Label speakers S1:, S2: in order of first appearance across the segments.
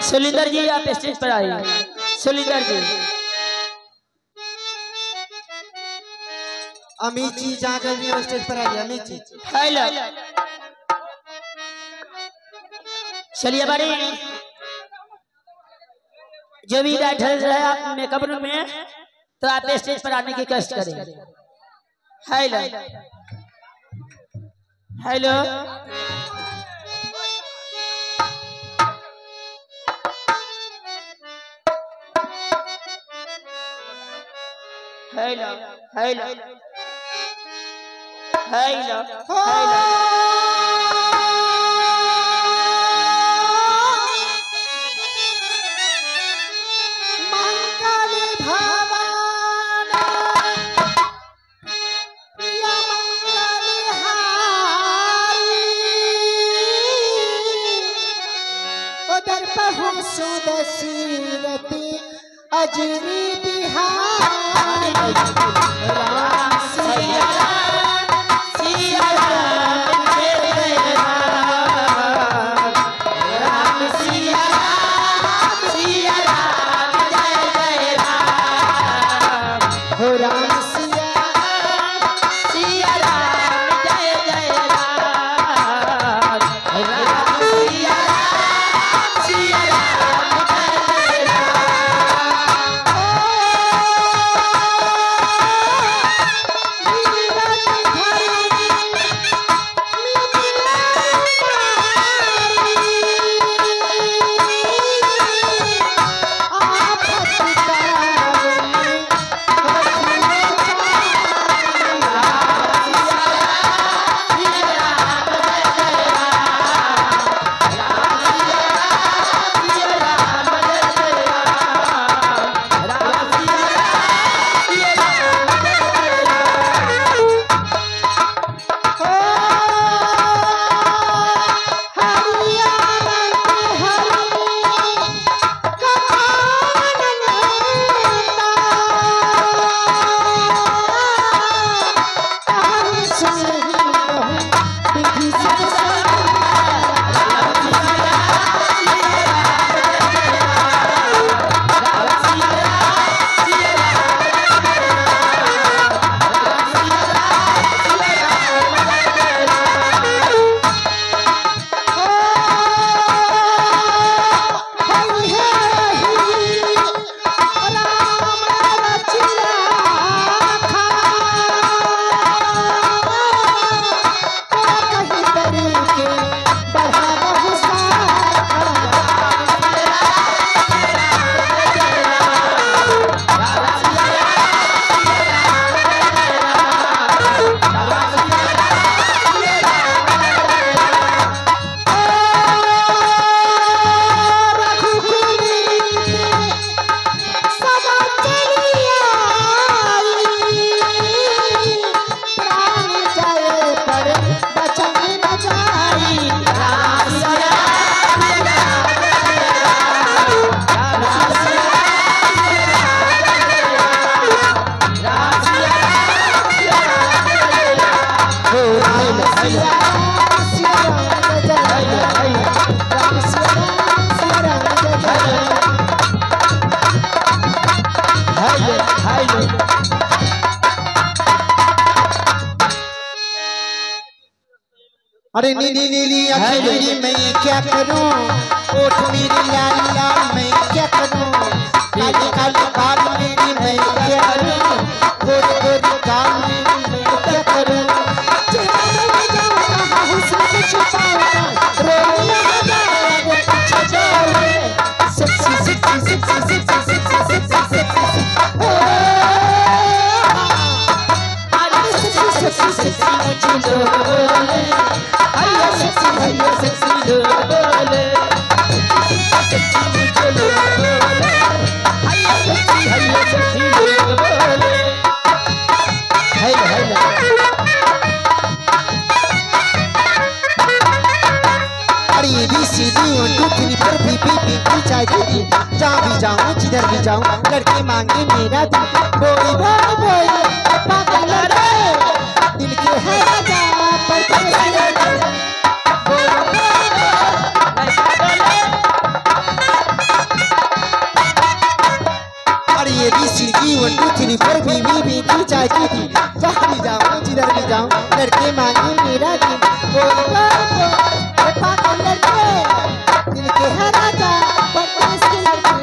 S1: सुलिंदर जी आप स्टेज पर आइए। सुलिंदर जी
S2: अमित जी जाकर भी स्टेज पर आइए। अमित जी
S1: हेलो चलिए बड़ी जो भी बैठे रहे आप मेकअप रूम में तो आप स्टेज पर आने की कष्ट करें। Hello hello hello hello hello hello
S2: सुदसीरती अजरी बिहार राम सिया सिया राम जय राम राम सिया सिया राम जय राम हो राम सिया सिया राम जय राम राम सिया सिया अरे नीली नीली अखिरी मैं क्या करूं, ओठ मेरी लाल लाल मैं क्या करूं, काली काली बाल मेरी मैं क्या करूं, गोरी गोरी गाल मेरी मैं क्या करूं, चेहरे में जाऊंगा हुस्न से छुपाऊंगा, रोना जाएगा पीछे जाओगे, sexy sexy sexy sexy sexy sexy sexy अरे सेक्सी सेक्सी सेक्सी मुझे बोले हैया सेक्सी बोले सेक्सी मुझे बोले हैया सेक्सी बोले हैया अरे ABCD 1 2 3 4 पी चाहिए जहाँ भी जाऊँ जिधर भी जाऊँ लड़के मांगे मेरा दिल बोली बोली बोली पागल लड़के दिल के है राजा पर चाहे कीटी जहाँ भी जाऊँ जिधर भी जाऊँ लड़के मांगे मेरा दिल पागल लड़के दिल के है राजा परदेश के लड़के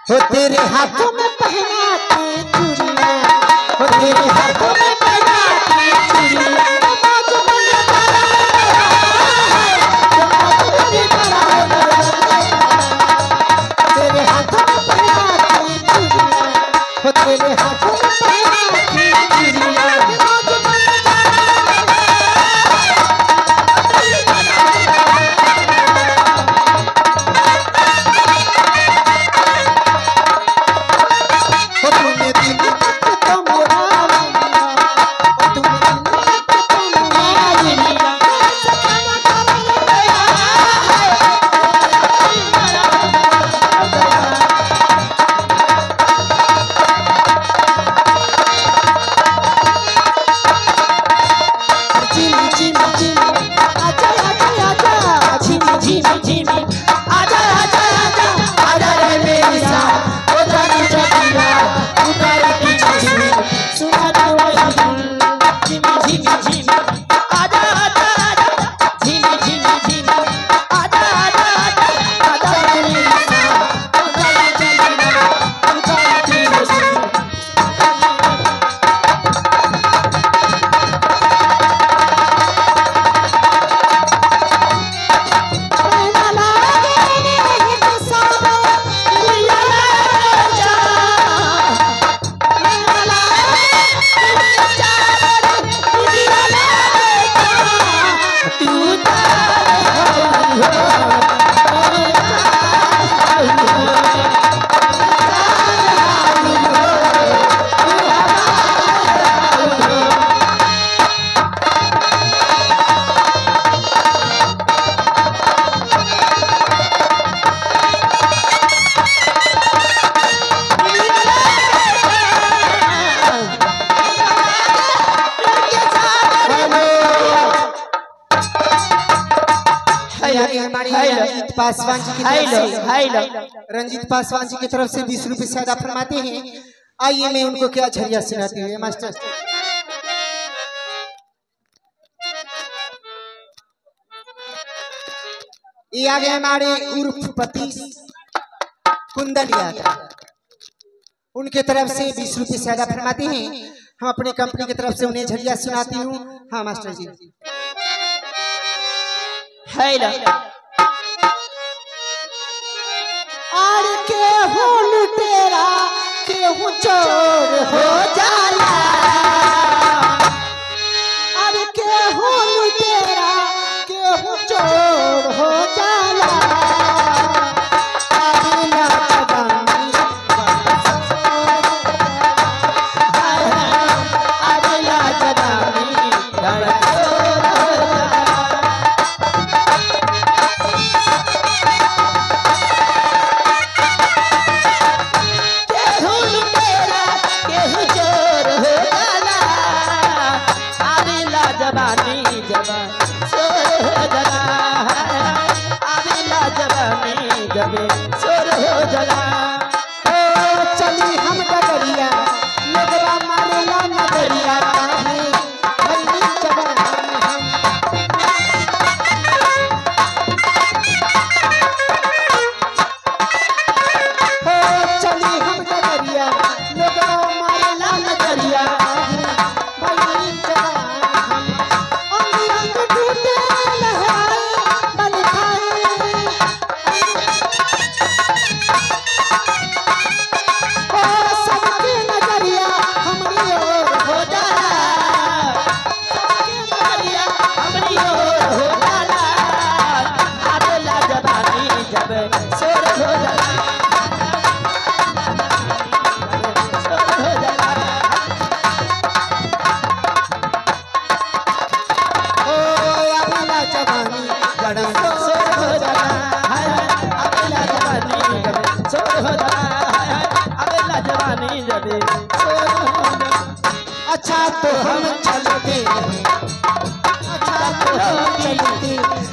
S2: हो तेरे हाथों में पहनाती चूड़ियां हो तेरे हाथों में पहनाती चूड़ियां तेरे हाथों में पहनाती चूड़ियां हो तेरे हाथों में पहनाती चूड़ियां पासवान जी की रंजीत पासवान जी की तरफ से 20 रुपए से अदा फरमाते हैं। आइए मैं उनको क्या झरिया सुनाती हूँ मास्टर। ये आ गए हमारे उर्फ पति कुंदन यादव, उनके तरफ से 20 रुपए से अदा फरमाते हैं। हम अपने कंपनी की तरफ से उन्हें झरिया सुनाती हूँ। हाँ मास्टर जी। और केहू लुटेरा केहू चोर हो जाला, और केहू लुटेरा केहू चोर हो जाला। केहू लुटेरा केहू चोर हो लो चलते